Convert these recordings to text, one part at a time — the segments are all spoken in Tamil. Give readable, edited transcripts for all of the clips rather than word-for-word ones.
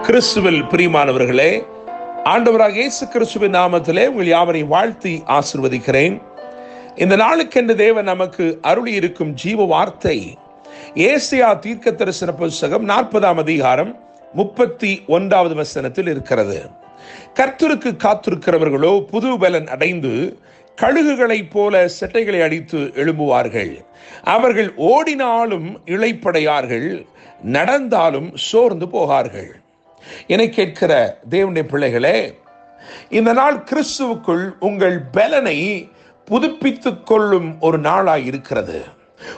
கிறிஸ்துவில் பிரியமானவர்களே, ஆண்டவராக இயேசு கிறிஸ்துவின் நாமத்திலே உங்கள் யாவரையும் வாழ்த்தி ஆசீர்வதிக்கிறேன். இந்த நாளுக்கென்று தேவன் நமக்கு அருளி இருக்கும் ஜீவ வார்த்தை ஏசாயா தீர்க்கதரிசன புத்தகம் 40ஆம் அதிகாரம் 31வது வசனத்தில் இருக்கிறது. கர்த்தருக்கு காத்திருக்கிறவர்களோ புது பலன் அடைந்து கழுகுகளைப் போல செட்டைகளை அடித்து எழும்புவார்கள். அவர்கள் ஓடினாலும் இளைப்படையார்கள், நடந்தாலும் சோர்ந்து போகார்கள். என்னை கேட்கிற தேவனுடைய பிள்ளைகளே, இந்த நாள் கிறிஸ்துவுக்குள் உங்கள் பலனை புதுப்பித்துக் கொள்ளும் ஒரு நாளாய் இருக்கிறது.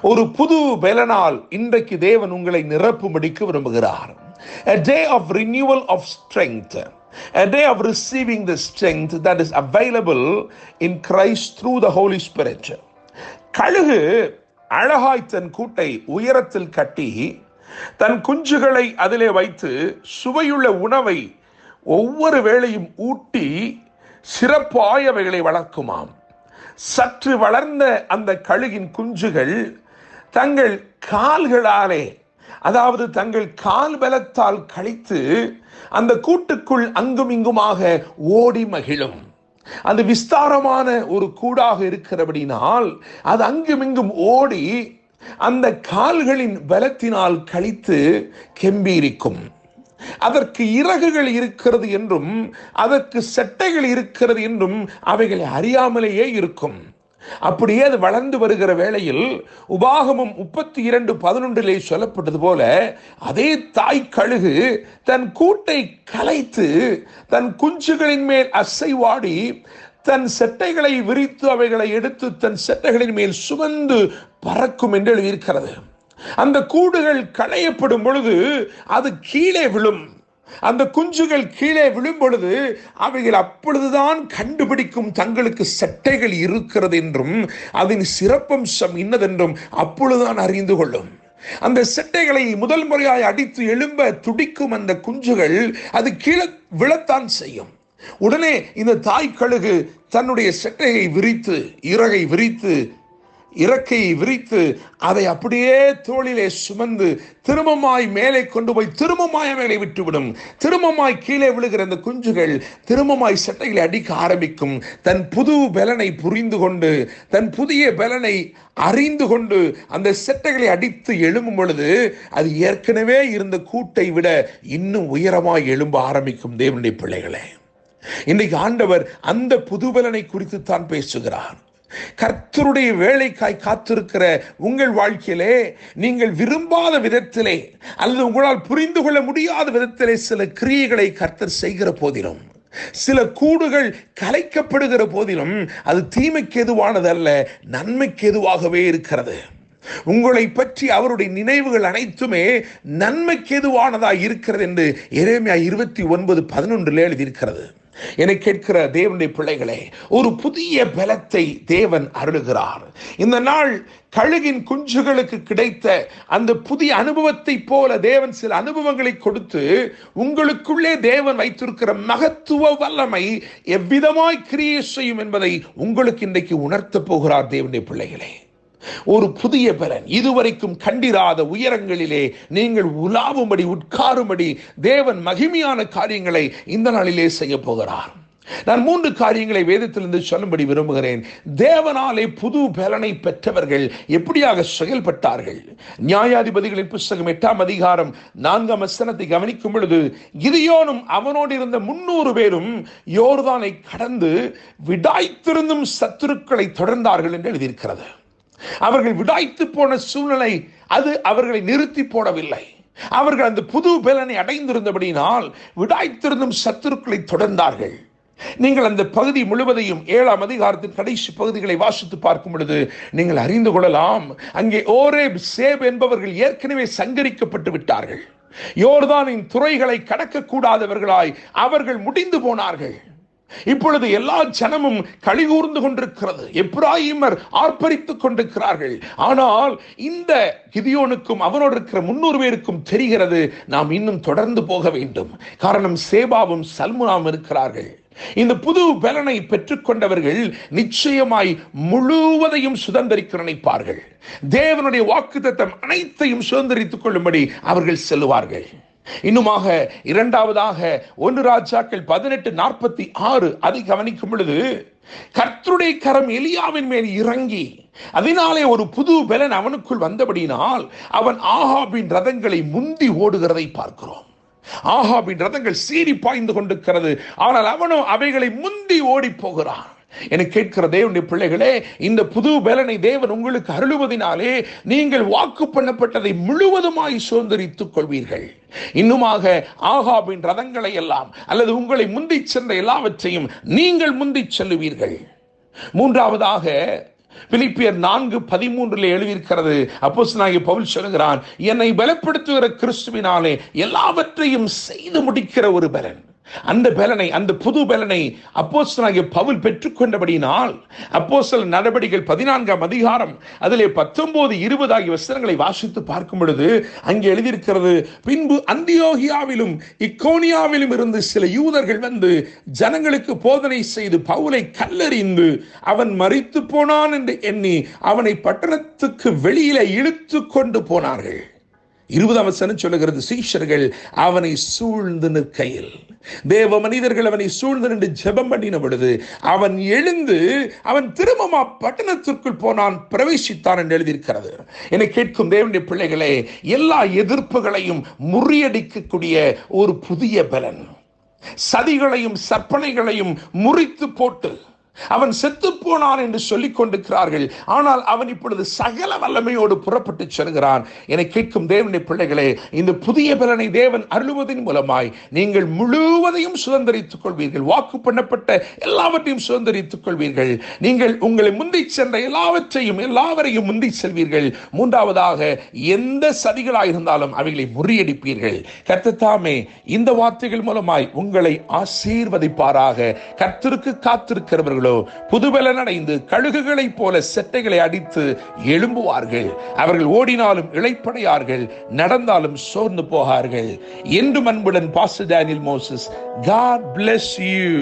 ஒரு புது பலனால் இன்றைக்கு தேவன் உங்களை நிரப்பும்படிக்கு விரும்புகிறார். A day of renewal of strength, a day of receiving the strength that is available in Christ through the Holy Spirit. கழுகு அழகாய் தன் கூட்டை உயரத்தில் கட்டி தன் குஞ்சுகளை அதிலே வைத்து சுவையுள்ள உணவை ஒவ்வொரு வேளையும் ஊட்டி சிறப்பாய் அவைகளை வளர்க்குமாம். சற்று வளர்ந்த அந்த கழுகின் குஞ்சுகள் தங்கள் கால்களாலே, அதாவது தங்கள் கால் பலத்தால் கழித்து அந்த கூட்டுக்குள் அங்கும் இங்குமாக ஓடி மகிழும். அது விஸ்தாரமான ஒரு கூடாக இருக்கிறபடினால் அது அங்குமிங்கும் ஓடி அந்த கால்களின் பலத்தினால் கழித்து கெம்பீரிக்கும். அதற்கு இறகுகள் இருக்கிறது என்றும் அதற்கு செட்டைகள் இருக்கிறது என்றும் அவைகளை அறியாமலேயே இருக்கும். அப்படியே அது வளர்ந்து வருகிற வேளையில் உபாகமம் 32:11 சொல்லப்பட்டது போல அதே தாய் கழுகு தன் கூட்டை கலைத்து தன் குஞ்சுகளின் மேல் அசைவாடி தன் செட்டைகளை விரித்து அவைகளை எடுத்து தன் செட்டைகளின் மேல் சுமந்து பறக்கும் என்று எழுதியிருக்கிறது. அந்த கூடுகள் களையப்படும் பொழுது அது கீழே விழும். அந்த குஞ்சுகள் கீழே விழும் பொழுது அவைகள் அப்பொழுதுதான் கண்டுபிடிக்கும் தங்களுக்கு செட்டைகள் இருக்கிறது என்றும் அதன் சிறப்பம்சம் இன்னதென்றும் அப்பொழுதுதான் அறிந்து கொள்ளும். அந்த செட்டைகளை முதல் முறையாய் அடித்து எழும்ப துடிக்கும் அந்த குஞ்சுகள் அது கீழே விழத்தான் செய்யும். உடனே இந்த தாய் கழுகு தன்னுடைய செட்டையை விரித்து, இறக்கையை விரித்து அதை அப்படியே தோளிலே சுமந்து திரும்பமாய் மேலே கொண்டு போய் திரும்பமாய் அவைகளை விட்டுவிடும். திரும்பமாய் கீழே விழுகிற அந்த குஞ்சுகள் திரும்பமாய் செட்டைகளை அடிக்க ஆரம்பிக்கும். தன் புது பலனை புரிந்து கொண்டு, தன் புதிய பலனை அறிந்து கொண்டு அந்த செட்டைகளை அடித்து எழும்பும் பொழுது அது ஏற்கனவே இருந்த கூட்டை விட இன்னும் உயரமாய் எழும்ப ஆரம்பிக்கும். தேவனுடைய பிள்ளைகளே, இன்றைக்கு ஆண்டவர் அந்த புதுபலனை குறித்து தான் பேசுகிறார். கர்த்தருடைய வேலைக்காய் காத்திருக்கிற உங்கள் வாழ்க்கையிலே நீங்கள் விரும்பாத விதத்திலே அல்லது உங்களால் புரிந்து கொள்ள முடியாத விதத்திலே சில கிரியைகளை கர்த்தர் செய்கிற போதிலும், சில கூடுகள் கலைக்கப்படுகிற போதிலும் அது தீமைக்கு எதுவானது அல்ல, நன்மைக்கு எதுவாகவே இருக்கிறது. உங்களை பற்றி அவருடைய நினைவுகள் அனைத்துமே நன்மைக்கு எதுவானதா இருக்கிறது என்று எரேமியா 29:11 எழுதியிருக்கிறது. என்னை கேட்கிற தேவனுடைய பிள்ளைகளே, ஒரு புதிய பலத்தை தேவன் அருளுகிறார். இந்த நாள் கழுகின் குஞ்சுகளுக்கு கிடைத்த அந்த புதிய அனுபவத்தை போல தேவன் சில அனுபவங்களை கொடுத்து உங்களுக்குள்ளே தேவன் வைத்திருக்கிற மகத்துவ வல்லமை எவ்விதமாய் கிரியை செய்யும் என்பதை உங்களுக்கு இன்றைக்கு உணர்த்த போகிறார். தேவனுடைய பிள்ளைகளே, ஒரு புதிய பலன், இதுவரைக்கும் கண்டிராத உயரங்களிலே நீங்கள் உலாவும்படி, உட்காரும்படி தேவன் மகிமையான காரியங்களை இந்த நாளிலே செய்ய போகிறார். நான் 3 காரியங்களை வேதத்திலிருந்து சொல்லும்படி விரும்புகிறேன். தேவனாலே புது பலனை பெற்றவர்கள் எப்படியாக செயல்பட்டார்கள்? நியாயாதிபதிகளின் புத்தகம் 8ஆம் அதிகாரம் 4ஆம் வசனத்தை கவனிக்கும் பொழுது, கிதியோனும் அவனோடு இருந்த 300 பேரும் யோர்தானை கடந்து விடாய்த்திருந்தும் சத்துருக்களை தொடர்ந்தார்கள் என்று எழுதியிருக்கிறது. அவர்கள் விடாய்த்து போன சூழ்நிலை அது அவர்களை நிறுத்தி போடவில்லை. அவர்கள் அந்த புது பலனை அடைந்திருந்தபடினால் விடாய்த்திருந்தும் சத்துருக்களை தொடர்ந்தார்கள். நீங்கள் அந்த பகுதி முழுவதையும் 7ஆம் அதிகாரத்தின் கடைசி பகுதிகளை வாசித்து பார்க்கும் பொழுது நீங்கள் அறிந்து கொள்ளலாம். அங்கே ஓரேப், சேப் என்பவர்கள் ஏற்கனவே சங்கரிக்கப்பட்டு விட்டார்கள். யோர்தானின் துறைகளை கடக்கக்கூடாதவர்களாய் அவர்கள் முடிந்து போனார்கள். இப்பொழுது எல்லா ஜனமும் களிகூர்ந்து கொண்டிருக்கிறது. எப்பிராயீமர் ஆர்ப்பரித்துக் கொண்டிருக்கிறார்கள். ஆனால் இந்த கிதியோனுக்கும் அவனோடு இருக்கிற 300 பேருக்கும் தெரிகிறது, நாம் இன்னும் தொடர்ந்து போக வேண்டும். காரணம், சேபாவும் சல்முனாவும் இருக்கிறார்கள். இந்த புது பலனை பெற்றுக்கொண்டவர்கள் நிச்சயமாய் முழுவதையும் சுதந்திரிக்க நினைப்பார்கள். தேவனுடைய வாக்குத்தத்தம் அனைத்தையும் சுதந்திரித்துக் கொள்ளும்படி அவர்கள் செல்லுவார்கள். இன்னுமாக இரண்டாவதாக 1 ராஜாக்கள் 18:46 அதை கவனிக்கும் பொழுது கர்த்தருடைய கரம் எலியாவின் மேல் இறங்கி அதனாலே ஒரு புது பலன் அவனுக்குள் வந்தபடினால் அவன் ஆகாபின் ரதங்களை முந்தி ஓடுகிறதை பார்க்கிறோம். ஆகாபின் ரதங்கள் சீறி பாய்ந்து கொண்டிருக்கிறது, ஆனால் அவனோ அவைகளை முந்தி ஓடி போகிறான். என கேட்கிற தேவனுடைய பிள்ளைகளே, இந்த புது பலனை தேவன் உங்களுக்கு அருளுவதினாலே நீங்கள் வாக்கு பண்ணப்பட்டதை முழுவதுமாய் சுதந்தரித்துக் கொள்வீர்கள். இன்னுமாக ஆகாபின் ரதங்களை எல்லாம் அல்லது உங்களை முந்தி சென்ற எல்லாவற்றையும் நீங்கள் முந்தி செல்லுவீர்கள். மூன்றாவதாக பிலிப்பியர் 4:13 எழுதியிருக்கிறது. அப்போஸ்தலனாகிய பவுல் சொல்கிறான், என்னை பலப்படுத்துகிற கிறிஸ்துவினாலே எல்லாவற்றையும் செய்து முடிக்கிற ஒரு பலன். அந்த பலனை, அந்த புது பலனை அப்போஸ்தலனாகிய பவுல் பெற்றுக்கொண்டபடியினால் அப்போஸ்தலர் நடபடிகள் 14ஆம் அதிகாரம் அதிலே 19-20 ஆகிய வசனங்களை வாசித்து பார்க்கும் பொழுது அங்கே எழுதியிருக்கிறது, பின்பு அந்தியோகியாவிலும் இக்கோனியாவிலும் இருந்து சில யூதர்கள் வந்து ஜனங்களுக்கு போதனை செய்து பவுலை கல்லெறிந்து அவன் மரித்து போனான் என்று எண்ணி அவனை பட்டணத்துக்கு வெளியிலே இழுத்து கொண்டு போனார்கள். 20ஆம் வசனம் சொல்லுகிறது, சீஷர்கள் அவனை சூழ்ந்து நிற்கையில் தேவ மனிதர்கள் அவனை சூழ்ந்து நின்று ஜெபம் பண்ணின பொழுது அவன் எழுந்து அவன் திரும்ப பட்டணத்திற்குள் போனான், பிரவேசித்தான் என்று எழுதியிருக்கிறது. என கேட்கும் தேவனுடைய பிள்ளைகளே, எல்லா எதிர்ப்புகளையும் முறியடிக்கக்கூடிய ஒரு புதிய பலன், சதிகளையும் சற்பனைகளையும் முறித்து போட்டு அவன் செத்து போனான் என்று சொல்லிக் கொண்டிருக்கிறார்கள். ஆனால் அவன் இப்பொழுது சகல வல்லமையோடு புறப்பட்டு செல்கிறான். என கேட்கும் தேவனுடைய பிள்ளைகளே, இந்த புதிய பலனை தேவன் அருளுவதன் மூலமாய் நீங்கள் முழுவதையும் சுதந்தரித்துக் கொள்வீர்கள். வாக்கு பண்ணப்பட்ட எல்லாவற்றையும் சுதந்தரித்துக் கொள்வீர்கள். நீங்கள் உங்களை முந்தி சென்ற எல்லாவரையும் முந்தி செல்வீர்கள். மூன்றாவதாக, எந்த சதிகளாக இருந்தாலும் அவைகளை முறியடிப்பீர்கள். கர்த்தர் தாமே இந்த வார்த்தைகள் மூலமாய் உங்களை ஆசீர்வதிப்பாராக. கர்த்தருக்கு காத்திருக்கிறவர்கள் புதுபலன் அடைந்து கழுகுகளைப் போல செட்டைகளை அடித்து எழும்புவார்கள். அவர்கள் ஓடினாலும் இளைப்படையார்கள், நடந்தாலும் சோர்ந்து போகார்கள். என்றும் அன்புடன் pastor Daniel Moses. God bless you.